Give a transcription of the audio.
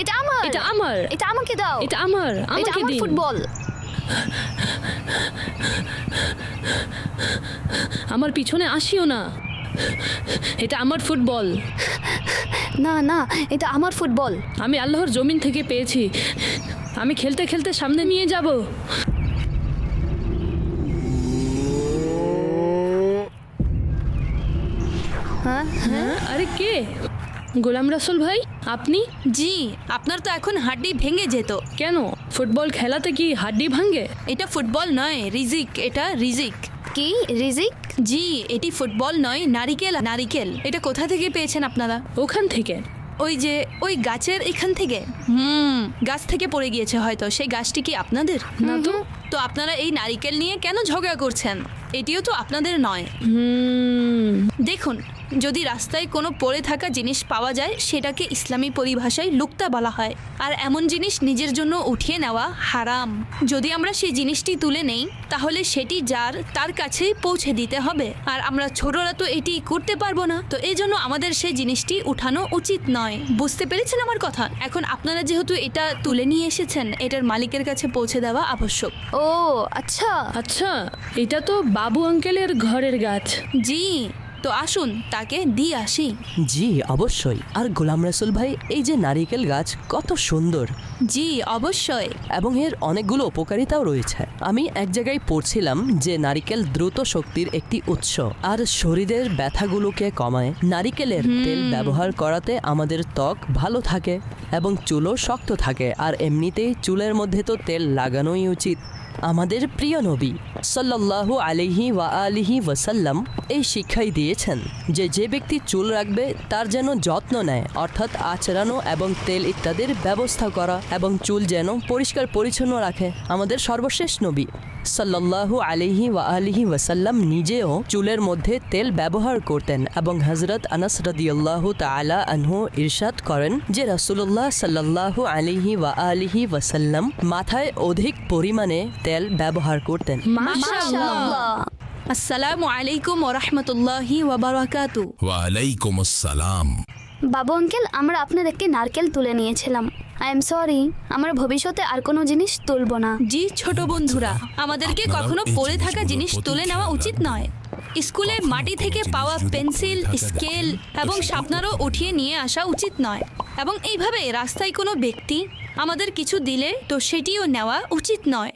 এটা আমার, এটা আমার, এটা আমাকে দাও, এটা আমার, এটা আমাকে আমার দিন। ফুটবল। আমার পিছনে আসিও না, এটা আমার ফুটবল। না না, এটা আমার ফুটবল। আমি আল্লাহর জমিন থেকে পেয়েছি, আমি খেলতে খেলতে সামনে নিয়ে যাব। হ্যাঁ হ্যাঁ, আরে কে? গোলাম রাসূল ভাই, আপনি? জি, আপনার তো এখন হাড্ডি ভেঙে যেত। কেন, ফুটবল খেলাতে কি হাড্ডি ভাঙে? এটা ফুটবল নয়, রিজিক, এটা রিজিক। কি রিজিক? জি, এটি ফুটবল নয়, নারিকেল। নারিকেল এটা কোথা থেকে পেয়েছেন আপনারা? ওখান থেকে। ওই যে ওই গাছের এখান থেকে। গাছ থেকে পড়ে গিয়েছে হয়তো। সেই গাছটি কি আপনাদের? না তো। তো আপনারা এই নারিকেল নিয়ে কেন ঝগড়া করছেন? এটিও তো আপনাদের নয়। দেখুন, যদি রাস্তায় কোনো পড়ে থাকা জিনিস পাওয়া যায়, সেটাকে ইসলামী পরিভাষায় লুকতা বলা হয়। আর এমন জিনিস নিজের জন্য উঠিয়ে নেওয়া হারাম। যদি আমরা সেই জিনিসটি তুলে নেই, তাহলে সেটি যার তার কাছেই পৌঁছে দিতে হবে। আর আমরা ছোটরা তো এটি করতে পারবো না, তো এই জন্য আমাদের সেই জিনিসটি উঠানো উচিত নয়। বুঝতে পেরেছেন আমার কথা? এখন আপনারা যেহেতু এটা তুলে নিয়ে এসেছেন, এটার মালিকের কাছে পৌঁছে দেওয়া আবশ্যক। ও আচ্ছা। আচ্ছা, এটা তো বাবু আঙ্কেলের ঘরের গাছ। জি, তো আসুন তাকে দিয়ে আসি। জি অবশ্যই। আর গোলাম রাসূল ভাই, এই যে নারিকেল গাছ কত সুন্দর, জি অবশ্যই। এবং এর অনেকগুলো উপকারিতাও রয়েছে। আমি এক জায়গায় পড়ছিলাম যে নারিকেল দ্রুত শক্তির একটি উৎস, আর শরীরের ব্যথাগুলোকে কমায়। নারিকেলের তেল ব্যবহার করাতে আমাদের ত্বক ভালো থাকে এবং চুলও শক্ত থাকে। আর এমনিতেই চুলের মধ্যে তো তেল লাগানোই উচিত। আমাদের প্রিয় নবী সাল্লাল্লাহু আলাইহি ওয়া আলিহি ওয়াসাল্লাম এই শিক্ষাই দিয়েছেন যে যে ব্যক্তি চুল রাখবে তার যেন যত্ন নেয়, অর্থাৎ আঁচড়ানো এবং তেল ইত্যাদির ব্যবস্থা করা, এবং চুল যেন পরিষ্কার পরিচ্ছন্ন রাখে। আমাদের সর্বশেষ নবী সাল্লাল্লাহু আলাইহি ওয়া আলিহি ওয়াসাল্লাম নিজেও চুলের মধ্যে তেল ব্যবহার করতেন, এবং হযরত আনাস রাদিয়াল্লাহু তাআলা আনহু ইরশাদ করেন যে রাসূলুল্লাহ সাল্লাল্লাহু আলাইহি ওয়া আলিহি ওয়াসাল্লাম মাথায় অধিক পরিমাণে তেল ব্যবহার করতেন। মাশাআল্লাহ। আসসালামু আলাইকুম ওয়া রাহমাতুল্লাহি ওয়া বারাকাতু। ওয়ালাইকুম আসসালাম। বাবু আঙ্কেল, আমরা আপনার একটি নারকেল তুলে নিয়েছিলাম। আই এম সরি, আমরা ভবিষ্যতে আর কোনো জিনিস তুলব না। জি ছোট বন্ধুরা, আমাদেরকে কখনো পড়ে থাকা জিনিস তুলে নেওয়া উচিত নয়। স্কুলে মাটি থেকে পাওয়া পেন্সিল, স্কেল এবং শার্পনারও উঠিয়ে নিয়ে আসা উচিত নয়। এবং এইভাবে রাস্তায় কোনো ব্যক্তি আমাদের কিছু দিলে তো সেটিও নেওয়া উচিত নয়।